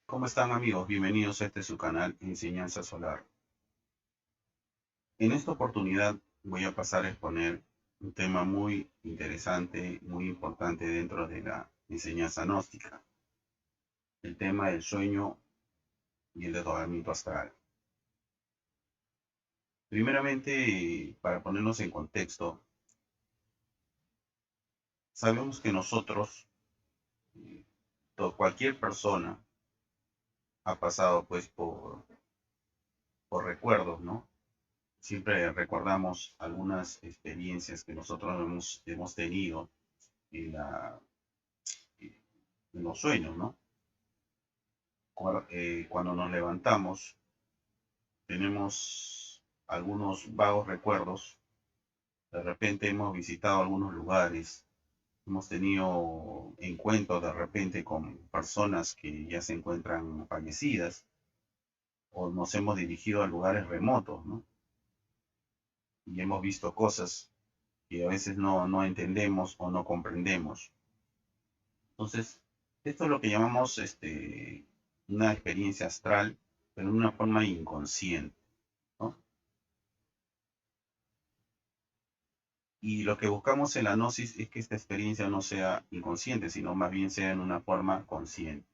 ¿Cómo están amigos? Bienvenidos a su canal Enseñanza Solar. En esta oportunidad voy a pasar a exponer un tema muy interesante, muy importante dentro de la enseñanza gnóstica, el tema del sueño y el desdoblamiento astral. Primeramente, para ponernos en contexto, sabemos que nosotros, cualquier persona, ha pasado pues por recuerdos, ¿no? Siempre recordamos algunas experiencias que nosotros hemos tenido en, en los sueños, ¿no? Cuando nos levantamos, tenemos algunos vagos recuerdos. De repente hemos visitado algunos lugares, hemos tenido encuentros de repente con personas que ya se encuentran fallecidas, o nos hemos dirigido a lugares remotos, ¿no? Y hemos visto cosas que a veces no entendemos o no comprendemos. Entonces, esto es lo que llamamos una experiencia astral, pero de una forma inconsciente, ¿no? Y lo que buscamos en la gnosis es que esta experiencia no sea inconsciente, sino más bien sea en una forma consciente.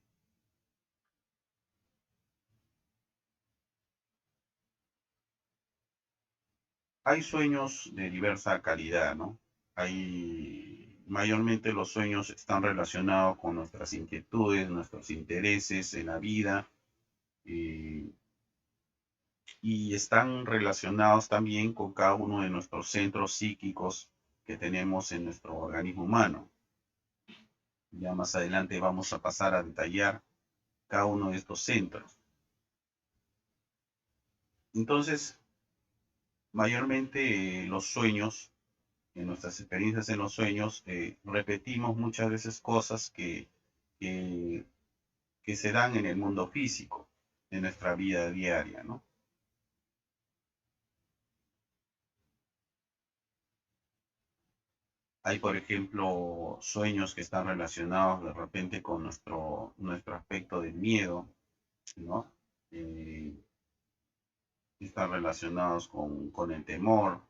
Hay sueños de diversa calidad, ¿no? Mayormente los sueños están relacionados con nuestras inquietudes, nuestros intereses en la vida, eh, y están relacionados también con cada uno de nuestros centros psíquicos que tenemos en nuestro organismo humano. Ya más adelante vamos a pasar a detallar cada uno de estos centros. Entonces, mayormente los sueños, en nuestras experiencias en los sueños, repetimos muchas veces cosas que, que se dan en el mundo físico, en nuestra vida diaria, ¿no? Hay, por ejemplo, sueños que están relacionados de repente con nuestro aspecto del miedo, ¿no? Eh, Están relacionados con el temor,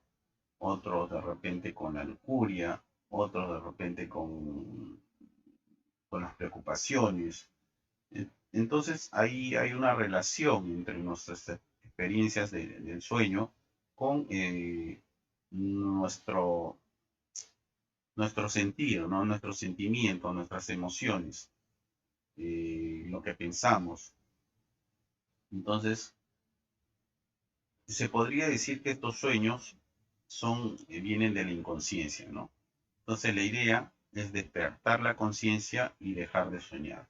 otros de repente con la lujuria, otros de repente con las preocupaciones. Entonces ahí hay una relación entre nuestras experiencias del sueño con nuestro, nuestro sentir, ¿no? Nuestros sentimientos, nuestras emociones, lo que pensamos. Entonces, se podría decir que estos sueños vienen de la inconsciencia, ¿no? Entonces la idea es despertar la conciencia y dejar de soñar.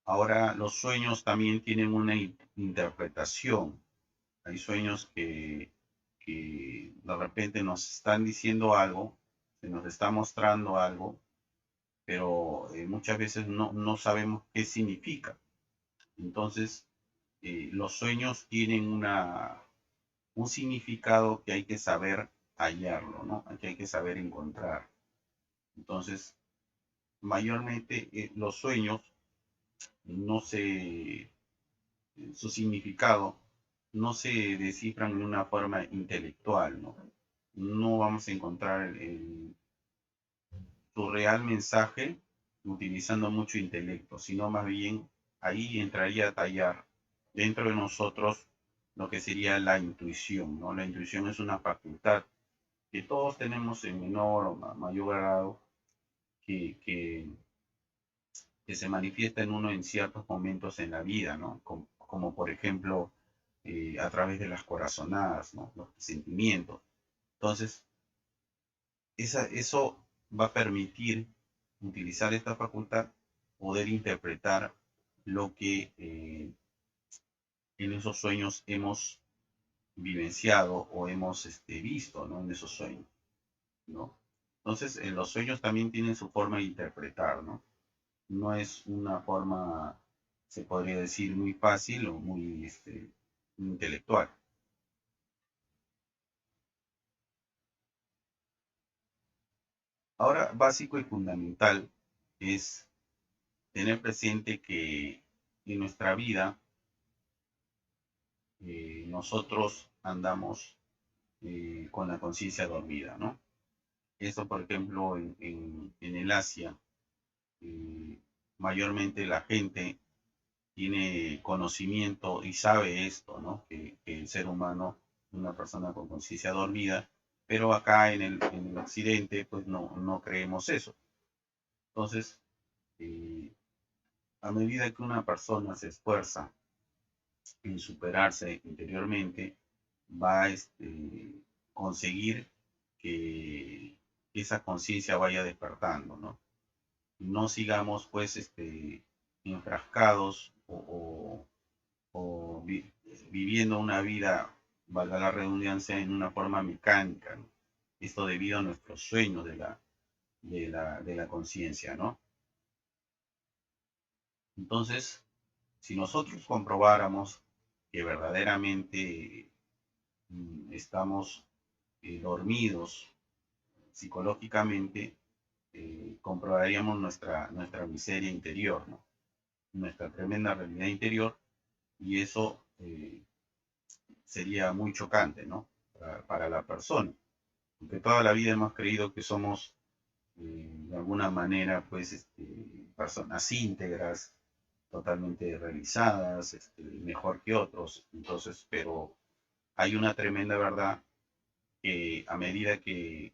Ahora, los sueños también tienen una interpretación. Hay sueños que de repente nos están diciendo algo, se nos está mostrando algo, pero muchas veces no sabemos qué significa. Entonces, los sueños tienen un significado que hay que saber hallarlo, ¿no? Que hay que saber encontrar. Entonces, mayormente los sueños no se, su significado no se descifran en una forma intelectual, ¿no? No vamos a encontrar su real mensaje utilizando mucho intelecto, sino más bien ahí entraría a tallar dentro de nosotros lo que sería la intuición, ¿no? La intuición es una facultad que todos tenemos en menor o mayor grado, que, que, que se manifiesta en uno en ciertos momentos en la vida, ¿no? Como por ejemplo a través de las corazonadas, ¿no? Los sentimientos. Entonces, eso va a permitir utilizar esta facultad, poder interpretar lo que en esos sueños hemos vivenciado o hemos visto, ¿no? En esos sueños, ¿no? Entonces, los sueños también tienen su forma de interpretar, ¿no? No es una forma, se podría decir, muy fácil o muy intelectual. Ahora, básico y fundamental, es tener presente que en nuestra vida nosotros andamos con la conciencia dormida, ¿no? Eso, por ejemplo, en el Asia, eh, mayormente la gente tiene conocimiento y sabe esto, ¿no? Que el ser humano es una persona con conciencia dormida, pero acá en el occidente, pues no creemos eso. Entonces, eh, a medida que una persona se esfuerza en superarse interiormente, va a conseguir que esa conciencia vaya despertando, ¿no? No sigamos pues enfrascados o viviendo una vida, valga la redundancia, en una forma mecánica, ¿no? Esto debido a nuestros sueños de la conciencia, ¿no? Entonces, si nosotros comprobáramos que verdaderamente estamos dormidos psicológicamente, comprobaríamos nuestra miseria interior, ¿no? Nuestra tremenda realidad interior, y eso sería muy chocante, ¿no? Para la persona, porque toda la vida hemos creído que somos de alguna manera, pues, personas íntegras, totalmente realizadas, mejor que otros. Entonces, pero hay una tremenda verdad que a medida que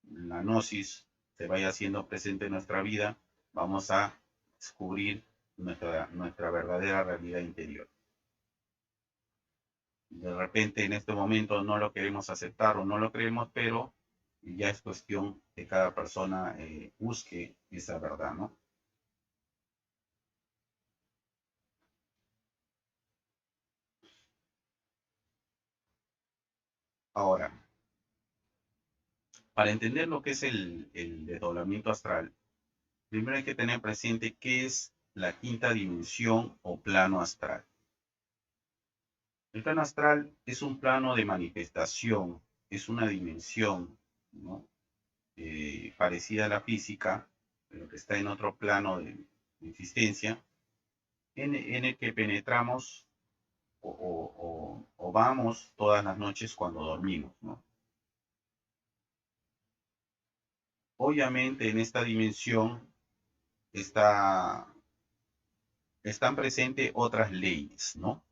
la gnosis se vaya haciendo presente en nuestra vida, vamos a descubrir nuestra verdadera realidad interior. De repente en este momento no lo queremos aceptar o no lo creemos, pero ya es cuestión de cada persona busque esa verdad, ¿no? Ahora, para entender lo que es el desdoblamiento astral, primero hay que tener presente qué es la quinta dimensión o plano astral. El plano astral es un plano de manifestación, es una dimensión, ¿no? Parecida a la física, pero que está en otro plano de existencia, en el que penetramos o vamos todas las noches cuando dormimos, ¿no? Obviamente en esta dimensión está, están presentes otras leyes, ¿no?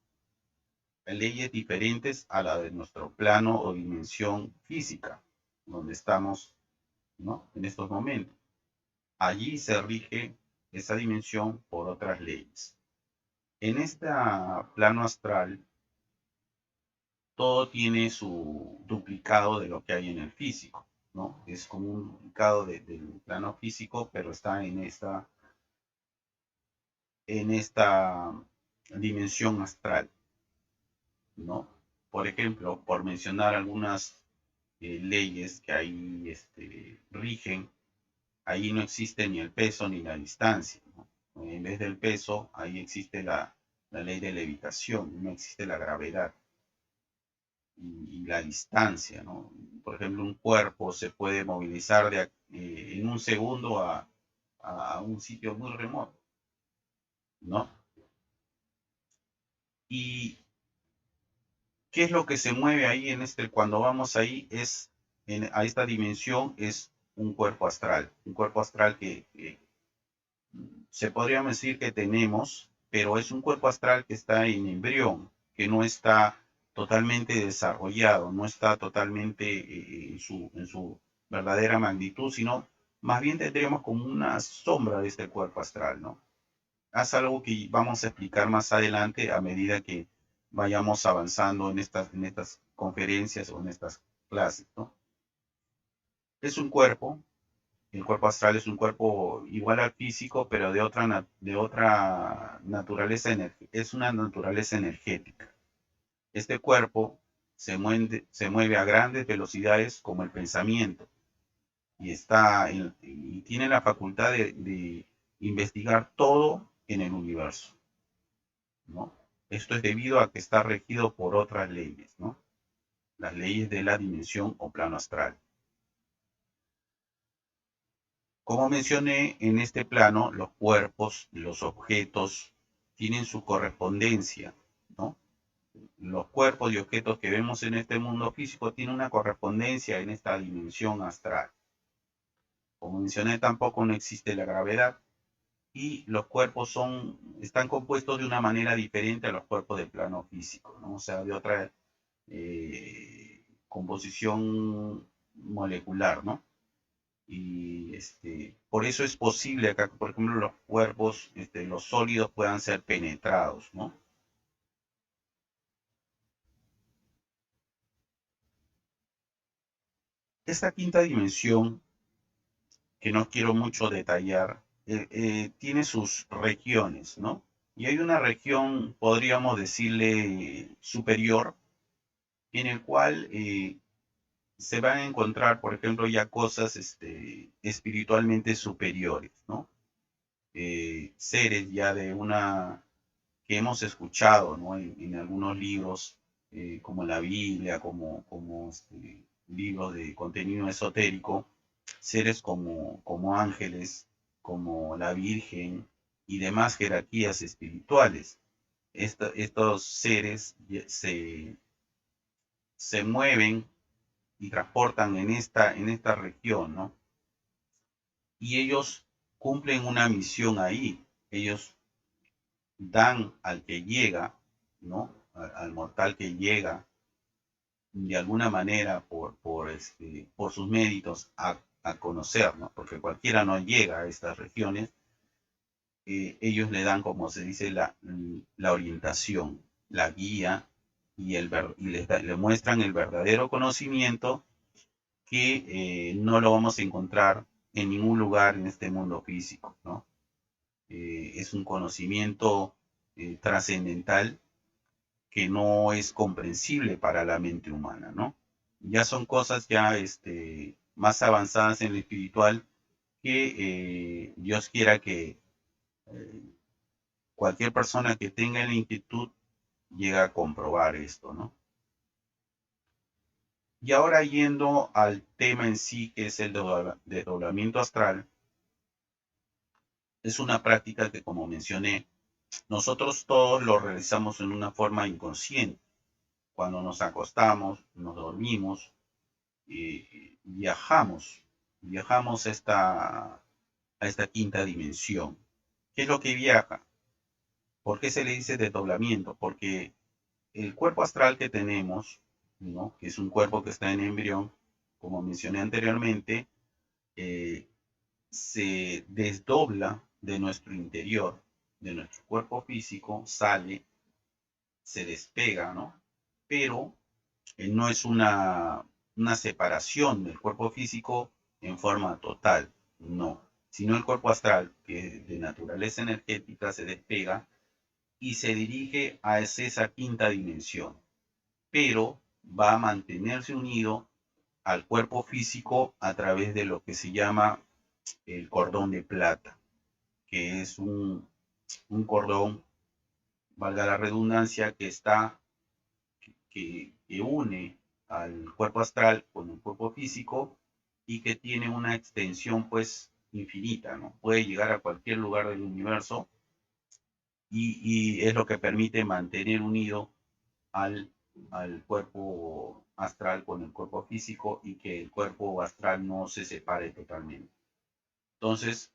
Leyes diferentes a la de nuestro plano o dimensión física, donde estamos, ¿no? En estos momentos. Allí se rige esa dimensión por otras leyes. En este plano astral, todo tiene su duplicado de lo que hay en el físico, ¿no? Es como un duplicado del plano físico, pero está en esta dimensión astral, ¿no? Por ejemplo, por mencionar algunas leyes que ahí rigen, ahí no existe ni el peso ni la distancia, ¿no? En vez del peso, ahí existe la ley de levitación, no existe la gravedad y la distancia, ¿no? Por ejemplo, un cuerpo se puede movilizar en un segundo a un sitio muy remoto, ¿no? ¿Y qué es lo que se mueve ahí cuando vamos ahí a esta dimensión es un cuerpo astral que se podría decir que tenemos, pero es un cuerpo astral que está en embrión, que no está totalmente desarrollado, no está totalmente en su verdadera magnitud, sino más bien tendríamos como una sombra de este cuerpo astral, ¿no? Es algo que vamos a explicar más adelante a medida que vayamos avanzando en estas conferencias o en estas clases, ¿no? Es un cuerpo. El cuerpo astral es un cuerpo igual al físico, pero de otra naturaleza, es una naturaleza energética. Este cuerpo se mueve a grandes velocidades como el pensamiento y tiene la facultad de investigar todo en el universo, ¿no? Esto es debido a que está regido por otras leyes, ¿no? Las leyes de la dimensión o plano astral. Como mencioné, en este plano los cuerpos, los objetos tienen su correspondencia, ¿no? Los cuerpos y objetos que vemos en este mundo físico tienen una correspondencia en esta dimensión astral. Como mencioné, tampoco no existe la gravedad y los cuerpos están compuestos de una manera diferente a los cuerpos del plano físico, ¿no? O sea, de otra composición molecular, ¿no? Y por eso es posible que, por ejemplo, los cuerpos, los sólidos puedan ser penetrados, ¿no? Esta quinta dimensión, que no quiero mucho detallar, tiene sus regiones, ¿no? Y hay una región, podríamos decirle, superior, en el cual se van a encontrar, por ejemplo, ya cosas espiritualmente superiores, ¿no? Seres ya de una que hemos escuchado, ¿no? En algunos libros, como la Biblia, como libros de contenido esotérico, seres como ángeles, como la Virgen y demás jerarquías espirituales. Estos seres se mueven y transportan en esta región, ¿no? Y ellos cumplen una misión ahí. Ellos dan al que llega, ¿no? Al mortal que llega, de alguna manera, por sus méritos, a conocer, ¿no? Porque cualquiera no llega a estas regiones, ellos le dan, como se dice, la orientación, la guía, le muestran el verdadero conocimiento que no lo vamos a encontrar en ningún lugar en este mundo físico, ¿no? Es un conocimiento trascendental que no es comprensible para la mente humana, ¿no? Ya son cosas ya más avanzadas en lo espiritual que Dios quiera que eh, cualquier persona que tenga la inquietud llegue a comprobar esto, ¿no? Y ahora yendo al tema en sí, que es el desdoblamiento astral, es una práctica que, como mencioné, nosotros todos lo realizamos en una forma inconsciente. Cuando nos acostamos, nos dormimos, viajamos a esta quinta dimensión. ¿Qué es lo que viaja? ¿Por qué se le dice desdoblamiento? Porque el cuerpo astral que tenemos, ¿no? Que es un cuerpo que está en embrión, como mencioné anteriormente, eh, se desdobla de nuestro interior, de nuestro cuerpo físico, sale, se despega, ¿no? Pero no es una separación del cuerpo físico en forma total, no, sino el cuerpo astral, que de naturaleza energética se despega y se dirige a esa quinta dimensión, pero va a mantenerse unido al cuerpo físico a través de lo que se llama el cordón de plata, que es un cordón, valga la redundancia, que une al cuerpo astral con el cuerpo físico y que tiene una extensión pues infinita, ¿no? Puede llegar a cualquier lugar del universo y es lo que permite mantener unido al, al cuerpo astral con el cuerpo físico y que el cuerpo astral no se separe totalmente. Entonces,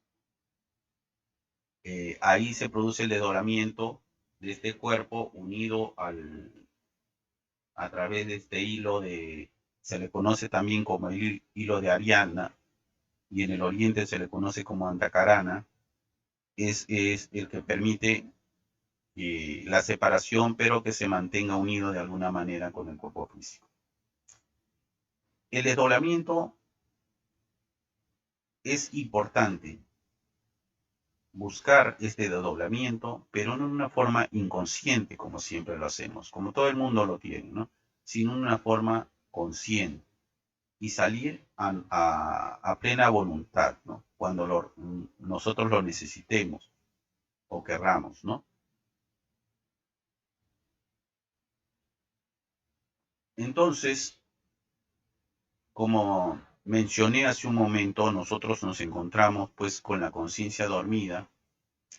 ahí se produce el desdoblamiento de este cuerpo unido a través de este se le conoce también como el hilo de Ariana, y en el oriente se le conoce como Antacarana, es el que permite la separación, pero que se mantenga unido de alguna manera con el cuerpo físico. El desdoblamiento es importante buscar este desdoblamiento, pero no en una forma inconsciente como siempre lo hacemos, como todo el mundo lo tiene, ¿no? Sino en una forma consciente y salir a plena voluntad, ¿no? Cuando nosotros lo necesitemos o querramos, ¿no? Entonces, como mencioné hace un momento, nosotros nos encontramos pues con la conciencia dormida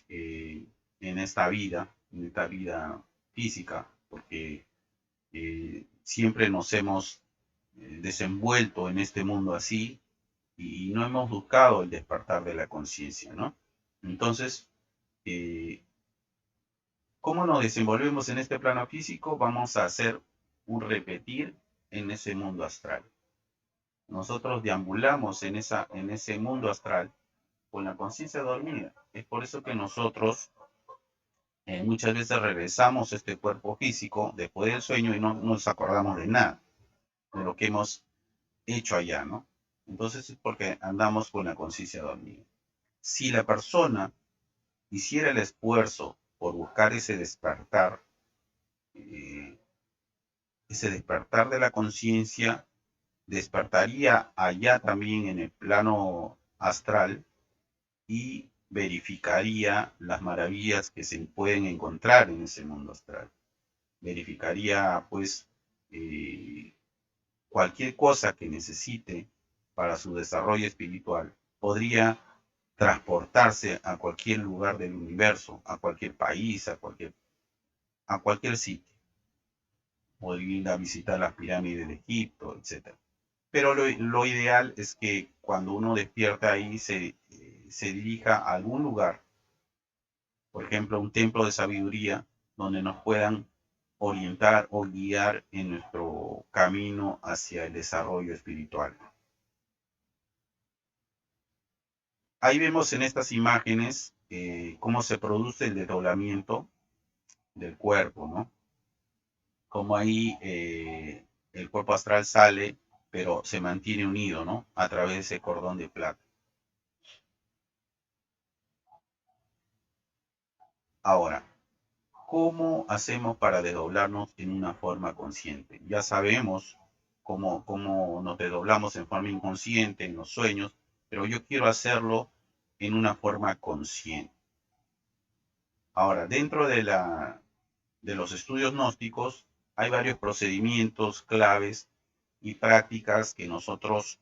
en esta vida física, porque siempre nos hemos desenvuelto en este mundo así y no hemos buscado el despertar de la conciencia, ¿no? Entonces, eh, ¿cómo nos desenvolvemos en este plano físico? Vamos a hacer un repetir en ese mundo astral. Nosotros deambulamos en ese mundo astral con la conciencia dormida. Es por eso que nosotros muchas veces regresamos a este cuerpo físico después del sueño y no nos acordamos de nada, de lo que hemos hecho allá, ¿no? Entonces es porque andamos con la conciencia dormida. Si la persona hiciera el esfuerzo por buscar eh, ese despertar de la conciencia, despertaría allá también en el plano astral y verificaría las maravillas que se pueden encontrar en ese mundo astral. Verificaría pues eh, cualquier cosa que necesite para su desarrollo espiritual. Podría transportarse a cualquier lugar del universo, a cualquier país, a cualquier sitio. Podría ir a visitar las pirámides de Egipto, etc. Pero lo ideal es que cuando uno despierta ahí se dirija a algún lugar, por ejemplo, un templo de sabiduría, donde nos puedan orientar o guiar en nuestro camino hacia el desarrollo espiritual. Ahí vemos en estas imágenes cómo se produce el desdoblamiento del cuerpo, ¿no? Cómo ahí el cuerpo astral sale, pero se mantiene unido, ¿no? A través de ese cordón de plata. Ahora, ¿cómo hacemos para desdoblarnos en una forma consciente? Ya sabemos cómo nos desdoblamos en forma inconsciente en los sueños, pero yo quiero hacerlo en una forma consciente. Ahora, dentro de los estudios gnósticos hay varios procedimientos claves y prácticas que nosotros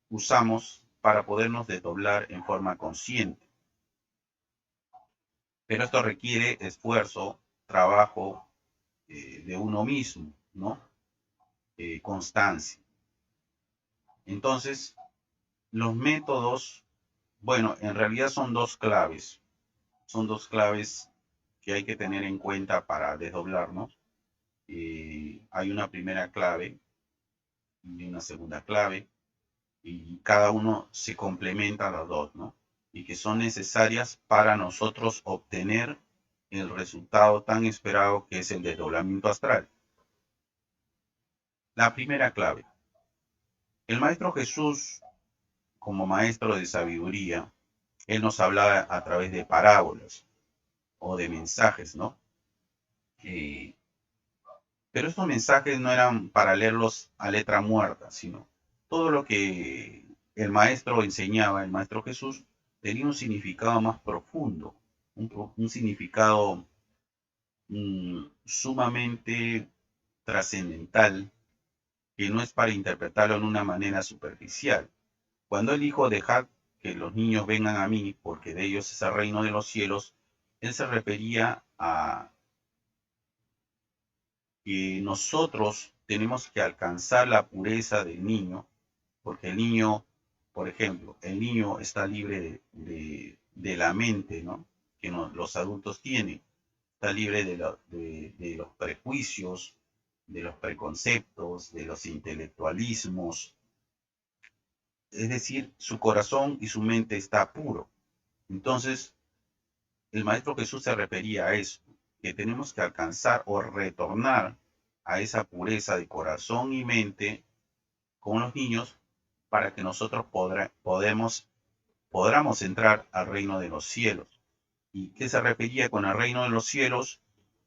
usamos para podernos desdoblar en forma consciente. Pero esto requiere esfuerzo, trabajo de uno mismo, ¿no? Constancia. Entonces, los métodos, bueno, en realidad son dos claves. Son dos claves que hay que tener en cuenta para desdoblarnos. Hay una primera clave y una segunda clave, y cada uno se complementa a las dos, ¿no? Y que son necesarias para nosotros obtener el resultado tan esperado que es el desdoblamiento astral. La primera clave. El Maestro Jesús, como maestro de sabiduría, él nos habla a través de parábolas o de mensajes, ¿no? Eh, pero estos mensajes no eran para leerlos a letra muerta, sino todo lo que el maestro enseñaba, el Maestro Jesús, tenía un significado más profundo, un significado sumamente trascendental, que no es para interpretarlo en una manera superficial. Cuando él dijo, dejad que los niños vengan a mí, porque de ellos es el reino de los cielos, él se refería a que nosotros tenemos que alcanzar la pureza del niño, porque el niño, por ejemplo, el niño está libre de la mente, ¿no? Que los adultos tienen, está libre de los prejuicios, de los preconceptos, de los intelectualismos, es decir, su corazón y su mente está puro. Entonces, el Maestro Jesús se refería a eso, que tenemos que alcanzar o retornar a esa pureza de corazón y mente con los niños para que nosotros podamos entrar al reino de los cielos. ¿Y qué se refería con el reino de los cielos?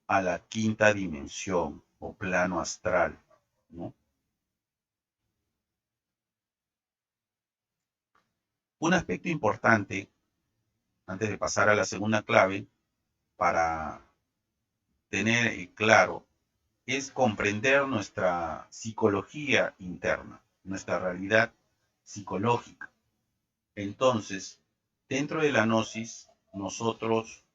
A la quinta dimensión o plano astral, ¿no? Un aspecto importante, antes de pasar a la segunda clave, para tener claro es comprender nuestra psicología interna, nuestra realidad psicológica. Entonces, dentro de la gnosis, nosotros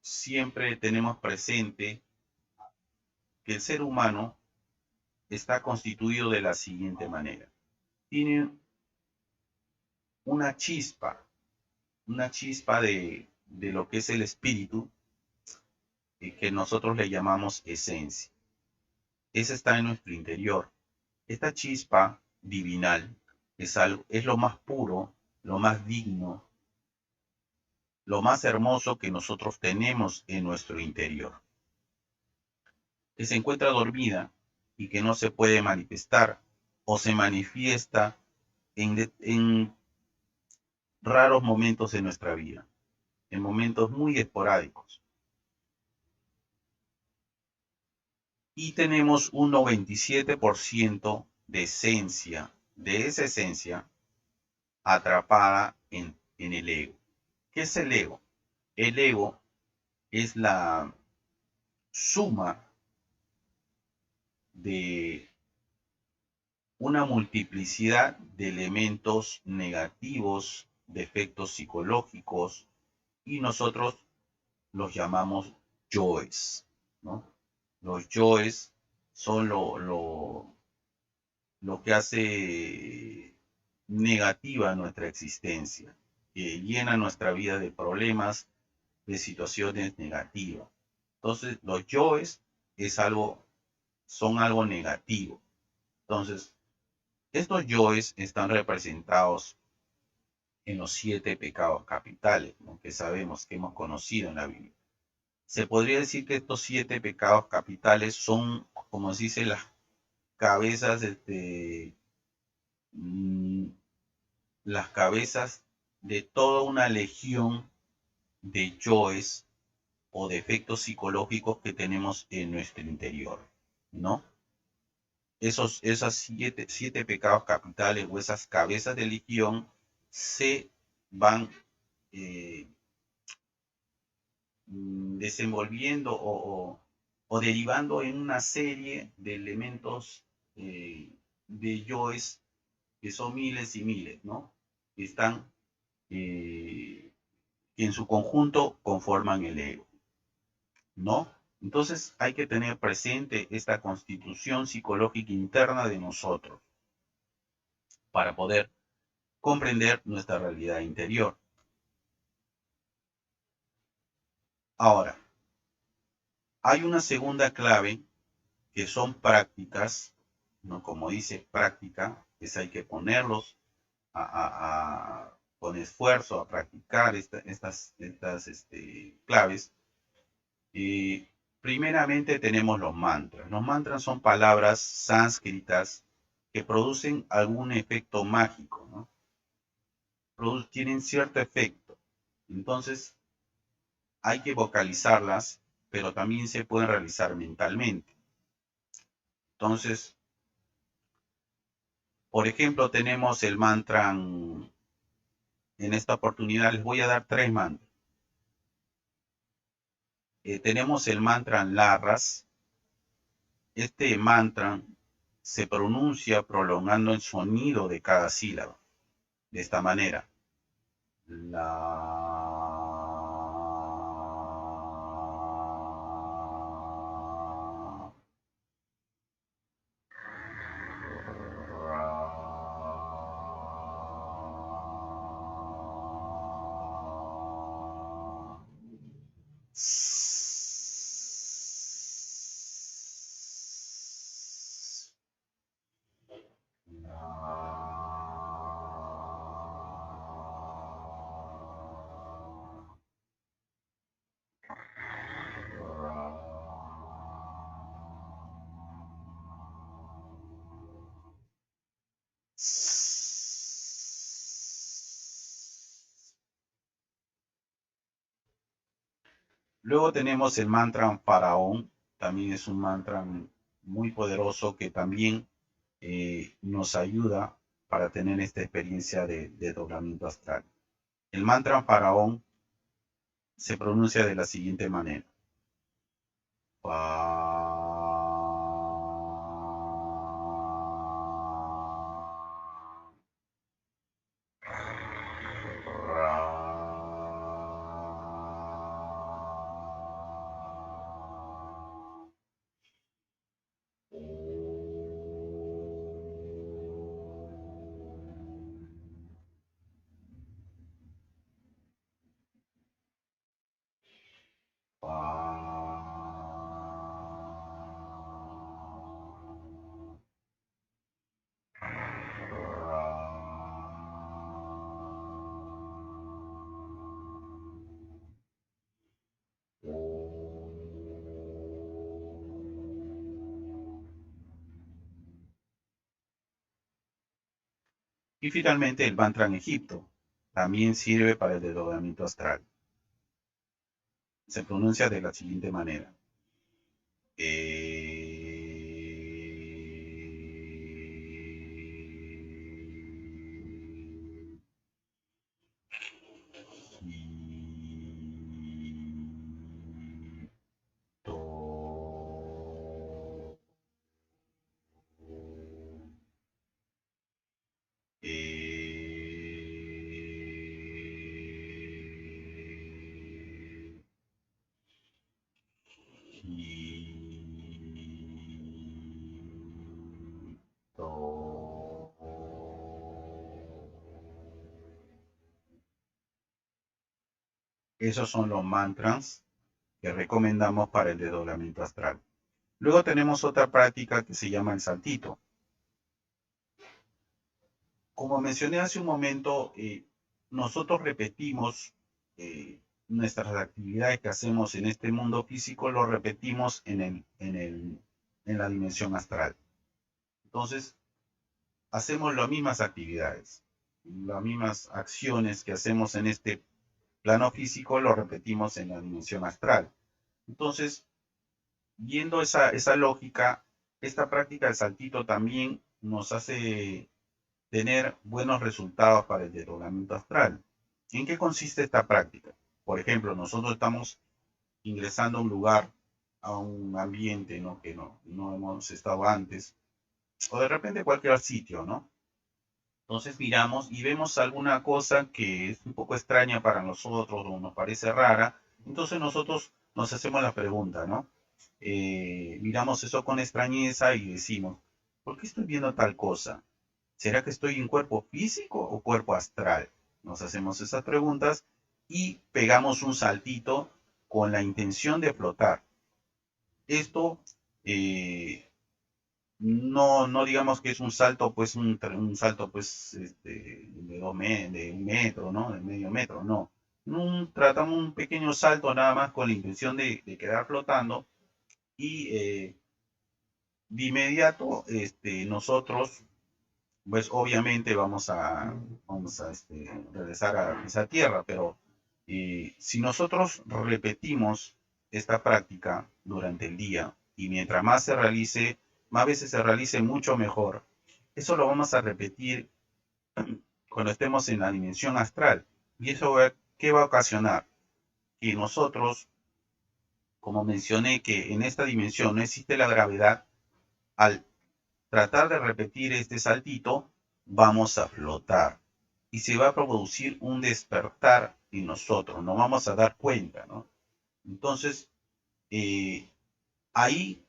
siempre tenemos presente que el ser humano está constituido de la siguiente manera. Tiene una chispa de lo que es el espíritu, que nosotros le llamamos esencia. Esa está en nuestro interior. Esta chispa divinal es lo más puro, lo más digno, lo más hermoso que nosotros tenemos en nuestro interior, que se encuentra dormida y que no se puede manifestar o se manifiesta en raros momentos de nuestra vida, en momentos muy esporádicos. Y tenemos un 97% de esencia, de esa esencia atrapada en el ego. ¿Qué es el ego? El ego es la suma de una multiplicidad de elementos negativos, de efectos psicológicos, y nosotros los llamamos yoes, ¿no? Los yoes son lo que hace negativa nuestra existencia, que llena nuestra vida de problemas, de situaciones negativas. Entonces, los yoes son algo negativo. Entonces, estos yoes están representados en los 7 pecados capitales, ¿no? Que sabemos, que hemos conocido en la Biblia. Se podría decir que estos 7 pecados capitales son, como se dice, las cabezas, las cabezas de toda una legión de yoes o de efectos psicológicos que tenemos en nuestro interior, ¿no? Esas siete pecados capitales o esas cabezas de legión se van eh, desenvolviendo o derivando en una serie de elementos de yoes que son miles y miles, ¿no? Que están, que en su conjunto conforman el ego, ¿no? Entonces hay que tener presente esta constitución psicológica interna de nosotros para poder comprender nuestra realidad interior. Ahora, hay una segunda clave que son prácticas, ¿no? Como dice práctica, es hay que ponerlos con esfuerzo a practicar estas claves. Primeramente tenemos los mantras. Los mantras son palabras sánscritas que producen algún efecto mágico, ¿no? Tienen cierto efecto. Entonces, hay que vocalizarlas, pero también se pueden realizar mentalmente. Entonces, por ejemplo, tenemos el mantra, en esta oportunidad les voy a dar 3 mantras. Tenemos el mantra Larras. Este mantra se pronuncia prolongando el sonido de cada sílaba. De esta manera. La... Luego tenemos el mantra Faraón, también es un mantra muy poderoso que también nos ayuda para tener esta experiencia de doblamiento astral. El mantra Faraón se pronuncia de la siguiente manera. fa, ra, fa, Y finalmente el mantra en Egipto también sirve para el desdoblamiento astral. Se pronuncia de la siguiente manera. Esos son los mantras que recomendamos para el desdoblamiento astral. Luego tenemos otra práctica que se llama el saltito. Como mencioné hace un momento, nosotros repetimos nuestras actividades que hacemos en este mundo físico, lo repetimos en la dimensión astral. Entonces, hacemos las mismas actividades, las mismas acciones que hacemos en este plano físico, lo repetimos en la dimensión astral. Entonces, viendo esa lógica, esta práctica del saltito también nos hace tener buenos resultados para el desdoblamiento astral. ¿En qué consiste esta práctica? Por ejemplo, nosotros estamos ingresando a un lugar, a un ambiente, ¿no? Que no hemos estado antes, o de repente cualquier sitio, ¿no? Entonces miramos y vemos alguna cosa que es un poco extraña para nosotros o nos parece rara. Entonces nosotros nos hacemos la pregunta, ¿no? Miramos eso con extrañeza y decimos, ¿por qué estoy viendo tal cosa? ¿Será que estoy en cuerpo físico o cuerpo astral? Nos hacemos esas preguntas y pegamos un saltito con la intención de flotar. Esto no digamos que es un salto, pues un salto pues de un metro, ¿no? De medio metro, no. Tratamos un pequeño salto nada más con la intención de quedar flotando y de inmediato nosotros pues obviamente vamos a regresar a esa tierra, pero si nosotros repetimos esta práctica durante el día y mientras más se realice, más veces se realice mucho mejor, eso lo vamos a repetir cuando estemos en la dimensión astral. ¿Y eso qué va a ocasionar? Que nosotros, como mencioné que en esta dimensión no existe la gravedad, al tratar de repetir este saltito, vamos a flotar y se va a producir un despertar en nosotros, nos vamos a dar cuenta, ¿no? Entonces, ahí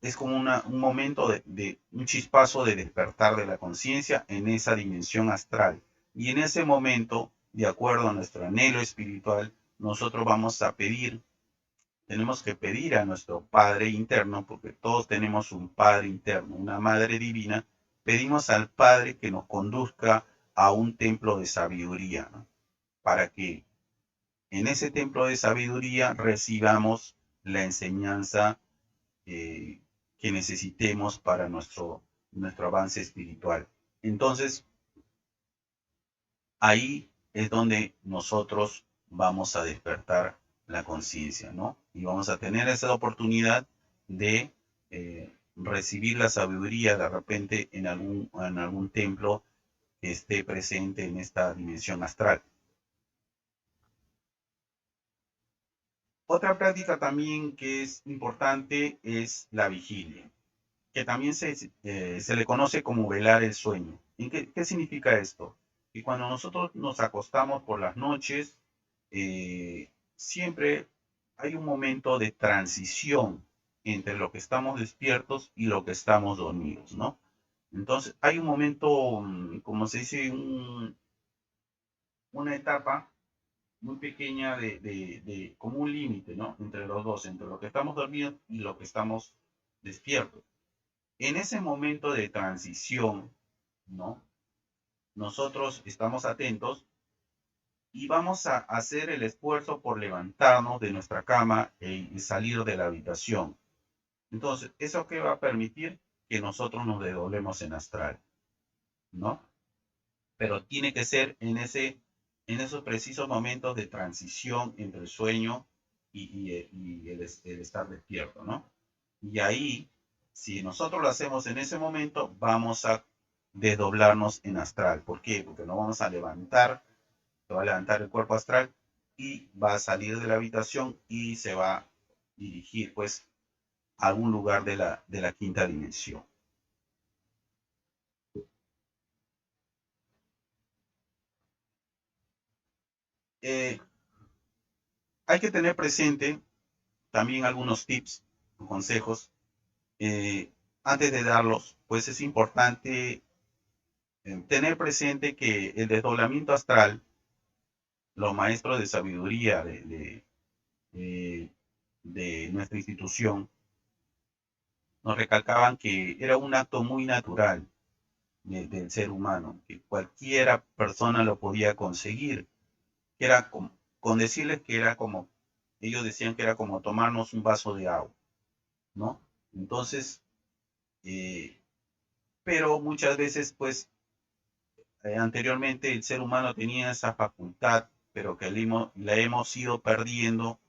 es como un momento de un chispazo de despertar de la conciencia en esa dimensión astral. Y en ese momento, de acuerdo a nuestro anhelo espiritual, nosotros vamos a pedir, tenemos que pedir a nuestro Padre interno, porque todos tenemos un Padre interno, una Madre divina, pedimos al Padre que nos conduzca a un templo de sabiduría, ¿no? Para que en ese templo de sabiduría recibamos la enseñanza que necesitemos para nuestro avance espiritual. Entonces, ahí es donde nosotros vamos a despertar la conciencia, ¿no? Y vamos a tener esa oportunidad de recibir la sabiduría de repente en algún templo que esté presente en esta dimensión astral. Otra práctica también que es importante es la vigilia, que también se le conoce como velar el sueño. ¿Y qué significa esto? Que cuando nosotros nos acostamos por las noches, siempre hay un momento de transición entre lo que estamos despiertos y lo que estamos dormidos, ¿no? Entonces, hay un momento, como se dice, una etapa muy pequeña como un límite, ¿no? Entre los dos, entre lo que estamos dormidos y lo que estamos despiertos. En ese momento de transición, ¿no? Nosotros estamos atentos y vamos a hacer el esfuerzo por levantarnos de nuestra cama y salir de la habitación. Entonces, ¿eso qué va a permitir? Que nosotros nos desdoblemos en astral, ¿no? Pero tiene que ser en esos precisos momentos de transición entre el sueño y el estar despierto, ¿no? Y ahí, si nosotros lo hacemos en ese momento, vamos a desdoblarnos en astral. ¿Por qué? Porque nos vamos a levantar, se va a levantar el cuerpo astral y va a salir de la habitación y se va a dirigir, pues, a algún lugar de la quinta dimensión. Eh, Hay que tener presente también algunos tips o consejos. eh, Antes de darlos, pues es importante tener presente que el desdoblamiento astral, los maestros de sabiduría de- de nuestra institución, nos recalcaban que era un acto muy natural del ser humano, que cualquiera persona lo podía conseguir, que era con decirles que era como, ellos decían que era como tomarnos un vaso de agua, ¿no? Entonces, eh, pero muchas veces, pues, anteriormente el ser humano tenía esa facultad, pero que la hemos ido perdiendo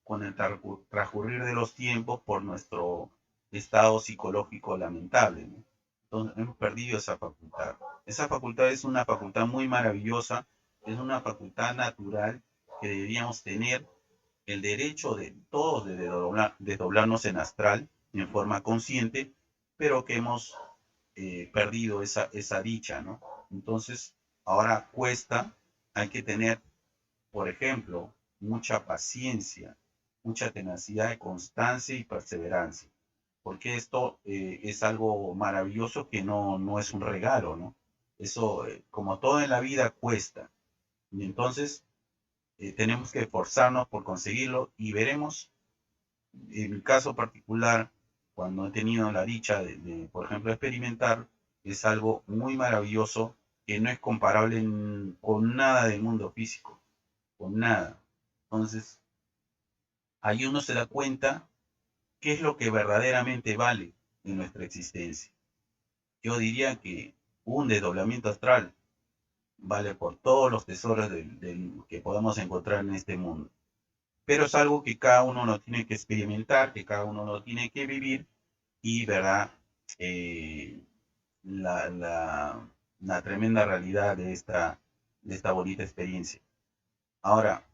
con el transcurrir de los tiempos por nuestro estado psicológico lamentable, ¿no? Entonces hemos perdido esa facultad. Esa facultad es una facultad muy maravillosa, es una facultad natural que deberíamos tener el derecho de todos de desdoblarnos en astral en forma consciente, pero que hemos perdido esa dicha, ¿no? Entonces, ahora cuesta, hay que tener, por ejemplo, mucha paciencia, mucha tenacidad, constancia y perseverancia, porque esto es algo maravilloso que no es un regalo, ¿no? Eso, como todo en la vida, cuesta. Y entonces tenemos que esforzarnos por conseguirlo y veremos, en mi caso particular, cuando he tenido la dicha por ejemplo, experimentar, es algo muy maravilloso que no es comparable con nada del mundo físico, con nada. Entonces, ahí uno se da cuenta qué es lo que verdaderamente vale en nuestra existencia. Yo diría que un desdoblamiento astral vale por todos los tesoros que podemos encontrar en este mundo. Pero es algo que cada uno lo tiene que experimentar, que cada uno lo tiene que vivir y, ¿verdad? Eh, la, la, la tremenda realidad de esta bonita experiencia. Ahora,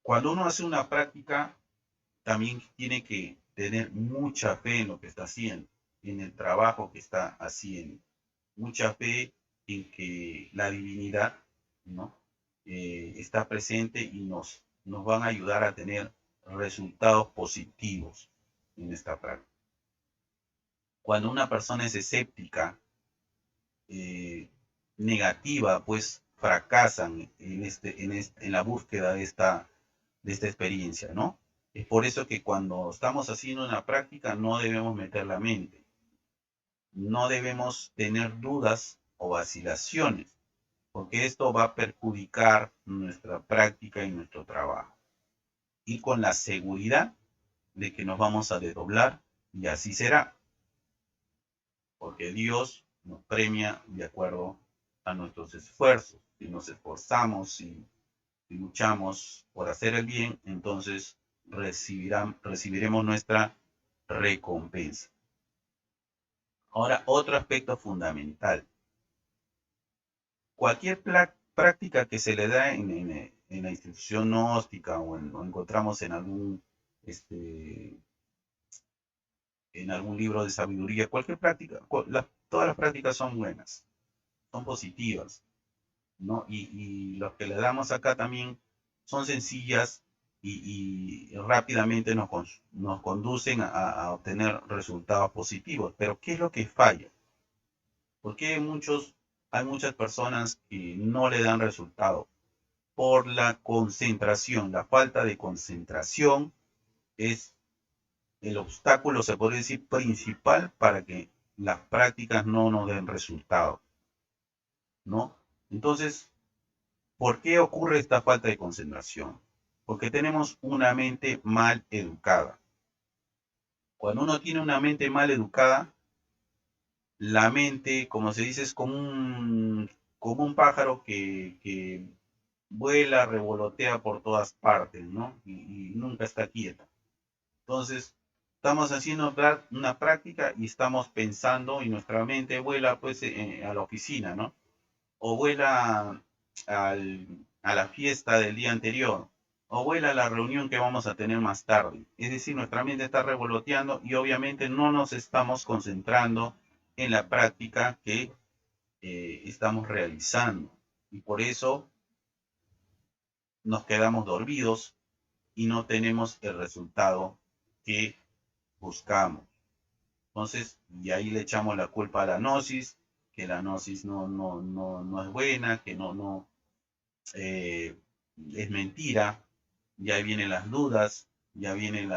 cuando uno hace una práctica, también tiene que tener mucha fe en lo que está haciendo, en el trabajo que está haciendo, mucha fe en que la divinidad, ¿no? Está presente y nos van a ayudar a tener resultados positivos en esta práctica. Cuando una persona es escéptica, eh, negativa, pues fracasan en la búsqueda de esta experiencia, ¿no? Es por eso que cuando estamos haciendo una práctica no debemos meter la mente, no debemos tener dudas o vacilaciones, porque esto va a perjudicar nuestra práctica y nuestro trabajo. Y con la seguridad de que nos vamos a desdoblar y así será, porque Dios nos premia de acuerdo a nuestros esfuerzos. Si nos esforzamos y luchamos por hacer el bien, entonces recibiremos nuestra recompensa. Ahora, otro aspecto fundamental. Cualquier práctica que se le da en la institución gnóstica o encontramos en algún libro de sabiduría, cualquier práctica, todas las prácticas son buenas, son positivas, ¿no? Y los que le damos acá también son sencillas y rápidamente nos conducen a obtener resultados positivos. Pero ¿qué es lo que falla? ¿Por qué hay muchas personas que no le dan resultado? Por la concentración. La falta de concentración es el obstáculo, se podría decir, principal para que las prácticas no nos den resultado, ¿no? Entonces, ¿por qué ocurre esta falta de concentración? Porque tenemos una mente mal educada. Cuando uno tiene una mente mal educada, la mente, como se dice, es como un pájaro que vuela, revolotea por todas partes, ¿no? Y nunca está quieta. Entonces, estamos haciendo una práctica y estamos pensando y nuestra mente vuela pues a la oficina, ¿no? O vuela a la fiesta del día anterior, o vuela a la reunión que vamos a tener más tarde. Es decir, nuestra mente está revoloteando y obviamente no nos estamos concentrando en la práctica que estamos realizando. Y por eso nos quedamos dormidos y no tenemos el resultado que buscamos. Entonces, y ahí le echamos la culpa a la gnosis, que la gnosis no es buena, que es mentira, y ahí vienen las dudas, ya viene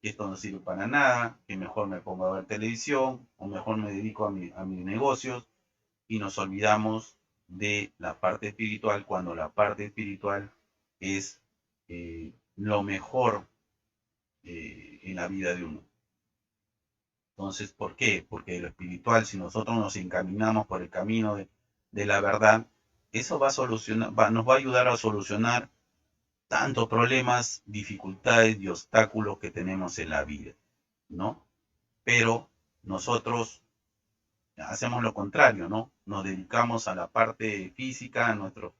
que esto no sirve para nada, que mejor me pongo a ver televisión, o mejor me dedico a mis negocios, y nos olvidamos de la parte espiritual, cuando la parte espiritual es lo mejor en la vida de uno. Entonces, ¿por qué? Porque lo espiritual, si nosotros nos encaminamos por el camino de la verdad, eso va a solucionar, nos va a ayudar a solucionar tantos problemas, dificultades y obstáculos que tenemos en la vida, ¿no? Pero nosotros hacemos lo contrario, ¿no? Nos dedicamos a la parte física, a nuestras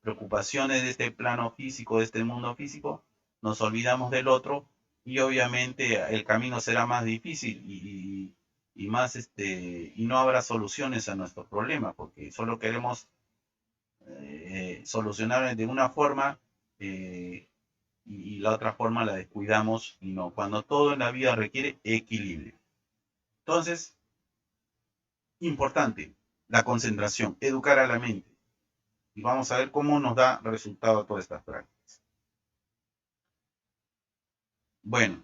preocupaciones de este plano físico, de este mundo físico, nos olvidamos del otro y obviamente el camino será más difícil y más y no habrá soluciones a nuestros problemas porque solo queremos solucionar de una forma y la otra forma la descuidamos y no, cuando todo en la vida requiere equilibrio. Entonces, importante, la concentración, educar a la mente. Y vamos a ver cómo nos da resultado todas estas prácticas. Bueno,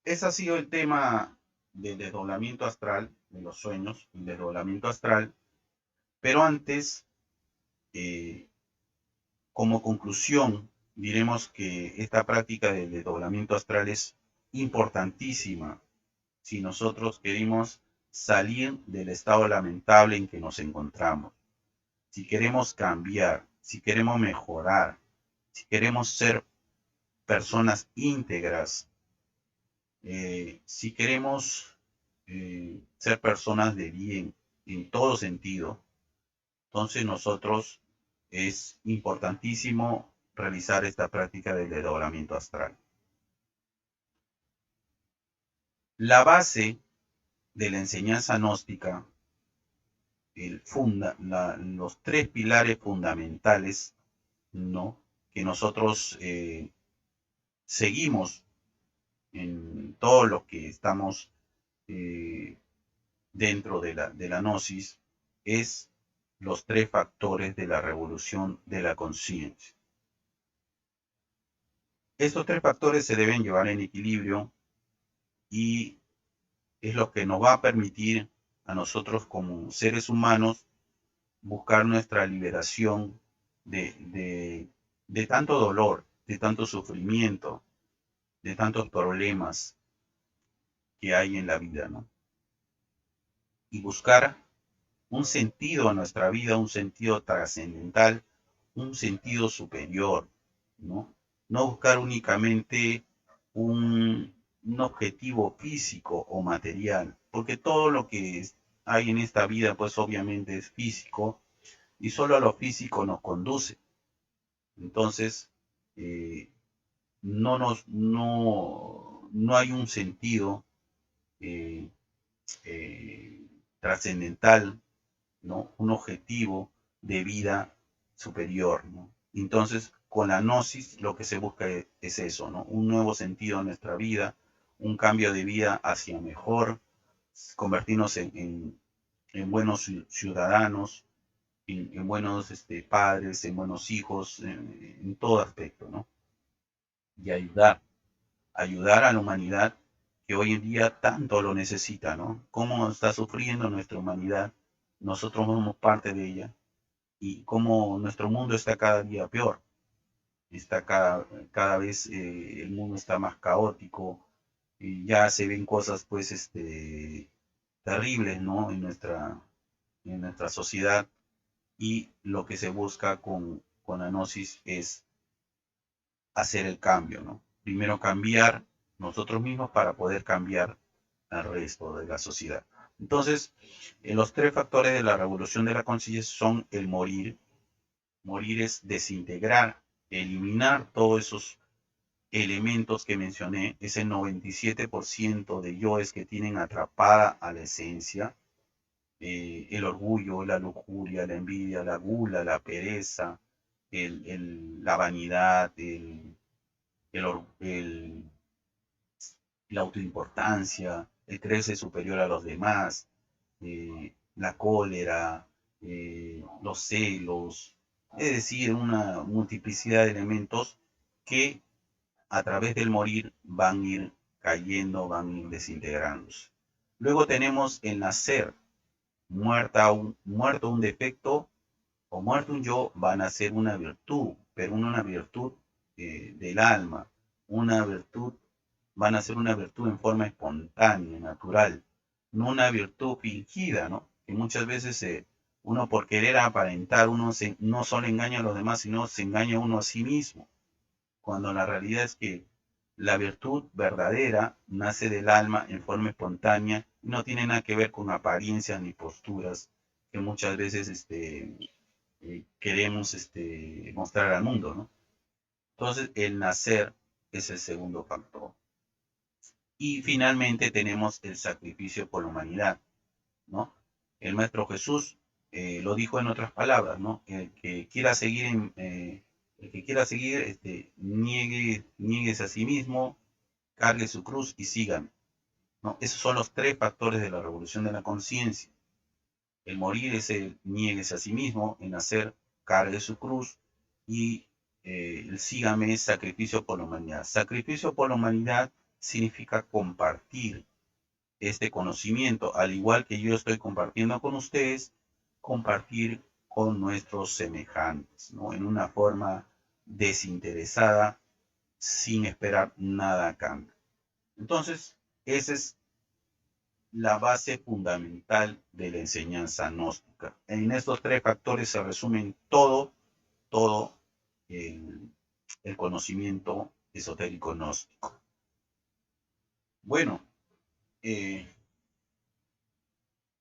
ese ha sido el tema del desdoblamiento astral, de los sueños, el desdoblamiento astral. Pero antes, eh, como conclusión, diremos que esta práctica del desdoblamiento astral es importantísima si nosotros queremos salir del estado lamentable en que nos encontramos. Si queremos cambiar, si queremos mejorar, si queremos ser personas íntegras, si queremos ser personas de bien en todo sentido, entonces nosotros es importantísimo realizar esta práctica del desdoblamiento astral. La base de la enseñanza gnóstica, los tres pilares fundamentales, ¿no?, que nosotros seguimos en todo lo que estamos dentro de la gnosis, es los tres factores de la revolución de la conciencia. Estos tres factores se deben llevar en equilibrio y es lo que nos va a permitir a nosotros como seres humanos buscar nuestra liberación de tanto dolor, de tanto sufrimiento, de tantos problemas que hay en la vida, ¿no? Y buscar un sentido a nuestra vida, un sentido trascendental, un sentido superior, ¿no? No buscar únicamente un objetivo físico o material, porque todo lo que hay en esta vida, pues obviamente es físico, y solo a lo físico nos conduce. Entonces, no hay un sentido eh, eh, trascendental, ¿no? Un objetivo de vida superior, ¿no? Entonces, con la gnosis lo que se busca es eso, ¿no? Un nuevo sentido en nuestra vida, un cambio de vida hacia mejor, convertirnos en buenos ciudadanos, en buenos padres, en buenos hijos, en todo aspecto, ¿no? Y ayudar a la humanidad que hoy en día tanto lo necesita, ¿no? Cómo está sufriendo nuestra humanidad, nosotros somos parte de ella, y cómo nuestro mundo está cada día peor, está cada vez el mundo está más caótico, y ya se ven cosas pues terribles, ¿no? En nuestra sociedad, y lo que se busca con la gnosis es hacer el cambio, ¿no? Primero cambiar nosotros mismos para poder cambiar al resto de la sociedad. Entonces, los tres factores de la revolución de la conciencia son el morir. Morir es desintegrar, eliminar todos esos elementos que mencioné, ese 97% de yoes que tienen atrapada a la esencia, el orgullo, la lujuria, la envidia, la gula, la pereza, la vanidad, el, el, la autoimportancia, el creerse superior a los demás, la cólera, los celos, es decir, una multiplicidad de elementos que a través del morir van a ir cayendo, van a ir desintegrándose. Luego tenemos el nacer, muerto un defecto o muerto un yo, van a ser una virtud, pero una virtud del alma, una virtud, van a ser una virtud en forma espontánea, natural, no una virtud fingida, ¿no? Que muchas veces uno por querer aparentar, no solo engaña a los demás, sino se engaña uno a sí mismo, cuando la realidad es que la virtud verdadera nace del alma en forma espontánea y no tiene nada que ver con apariencias ni posturas que muchas veces queremos mostrar al mundo, ¿no? Entonces, el nacer es el segundo factor. Y finalmente tenemos el sacrificio por la humanidad, ¿no? El Maestro Jesús lo dijo en otras palabras, ¿no? El que quiera seguir, niegues a sí mismo, cargue su cruz y sigan, ¿no? Esos son los tres factores de la revolución de la conciencia. El morir es el niegues a sí mismo, el nacer, cargue su cruz, y el sígame es sacrificio por la humanidad. Sacrificio por la humanidad significa compartir este conocimiento, al igual que yo estoy compartiendo con ustedes, compartir con nuestros semejantes, ¿no? En una forma desinteresada, sin esperar nada a cambio. Entonces, esa es la base fundamental de la enseñanza gnóstica. En estos tres factores se resumen todo el conocimiento esotérico gnóstico. Bueno,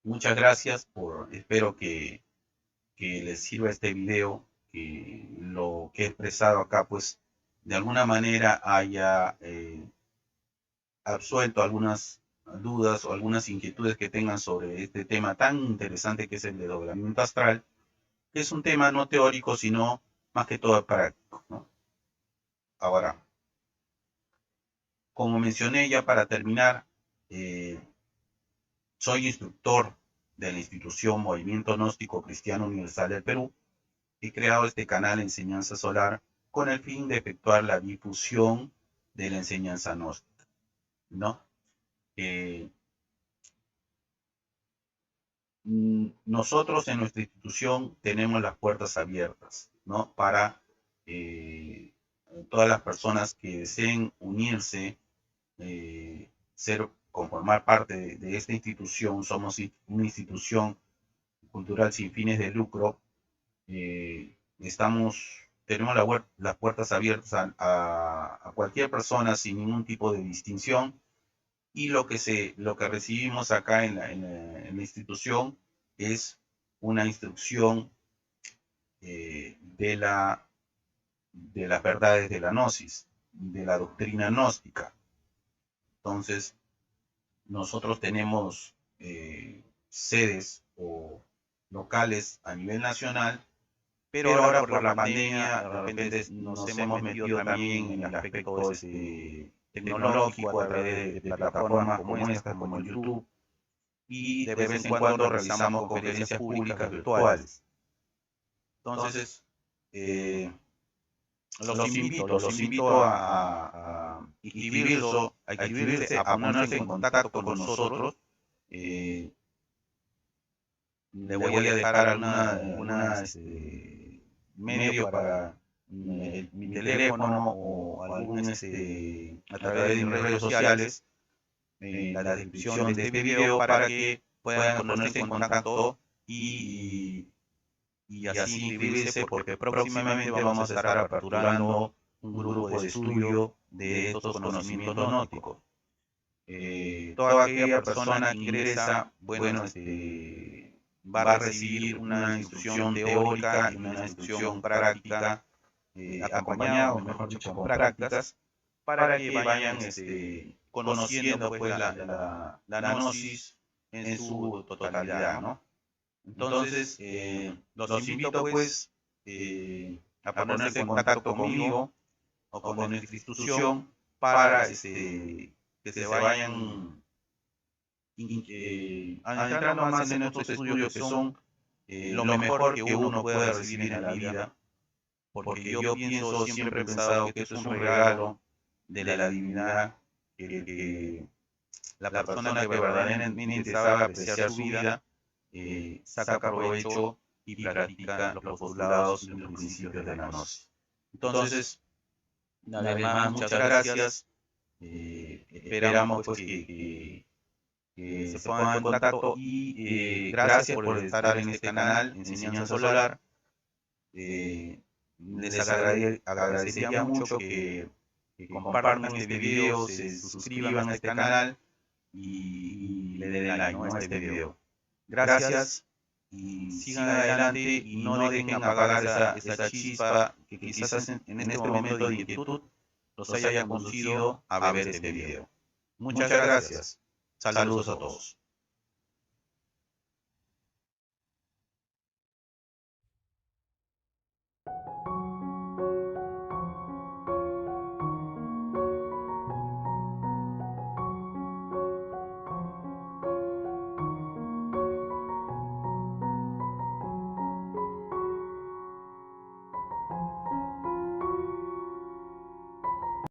muchas gracias espero que les sirva este video, que lo que he expresado acá, pues, de alguna manera haya absuelto algunas dudas o algunas inquietudes que tengan sobre este tema tan interesante que es el desdoblamiento astral, que es un tema no teórico, sino más que todo práctico, ¿no? Ahora, como mencioné ya para terminar, soy instructor de la institución Movimiento Gnóstico Cristiano Universal del Perú. He creado este canal Enseñanza Solar con el fin de efectuar la difusión de la enseñanza gnóstica, ¿no? Nosotros en nuestra institución tenemos las puertas abiertas, ¿no? Para todas las personas que deseen unirse, conformar parte de esta institución. Somos una institución cultural sin fines de lucro. Tenemos las puertas abiertas a cualquier persona sin ningún tipo de distinción, y lo que recibimos acá en la institución es una instrucción de las verdades de la gnosis, de la doctrina gnóstica. Entonces, nosotros tenemos sedes o locales a nivel nacional, pero ahora por la pandemia de repente nos hemos metido también en el aspecto tecnológico a través de plataformas como estas, como el YouTube, y de vez en cuando realizamos conferencias públicas virtuales. Entonces, los invito a inscribirse, a ponerse en contacto con nosotros. Le voy a dejar alguna medio para mi teléfono o algún a través de mis redes sociales en la descripción de este video para que puedan ponerse en contacto y así inscribirse, porque próximamente vamos a estar aperturando un grupo de estudio de estos conocimientos gnósticos. Toda aquella persona que ingresa, bueno, va a recibir una instrucción teórica y una instrucción práctica, acompañado, mejor dicho, con prácticas, para que vayan conociendo pues, la gnosis en su totalidad, ¿no? Entonces, los invito pues a ponerse en contacto conmigo o con nuestra institución para que se vayan adentrando más en estos estudios que son lo mejor que uno puede recibir en la vida, porque yo pienso, siempre he pensado que esto es un regalo de la divinidad, que la persona que verdaderamente sabe apreciar su vida, saca provecho y practica los postulados y los principios de la gnosis. Entonces, además, muchas gracias. Esperamos pues, que se pongan en contacto y gracias por estar en este canal, Enseñanza Solar. Les agradecería mucho que compartan este video, se suscriban a este canal y le den like, ¿no?, a este video. Gracias y sigan adelante y no dejen apagar esa chispa que quizás en este momento de inquietud los haya conducido a ver este video. Muchas gracias. Saludos a todos.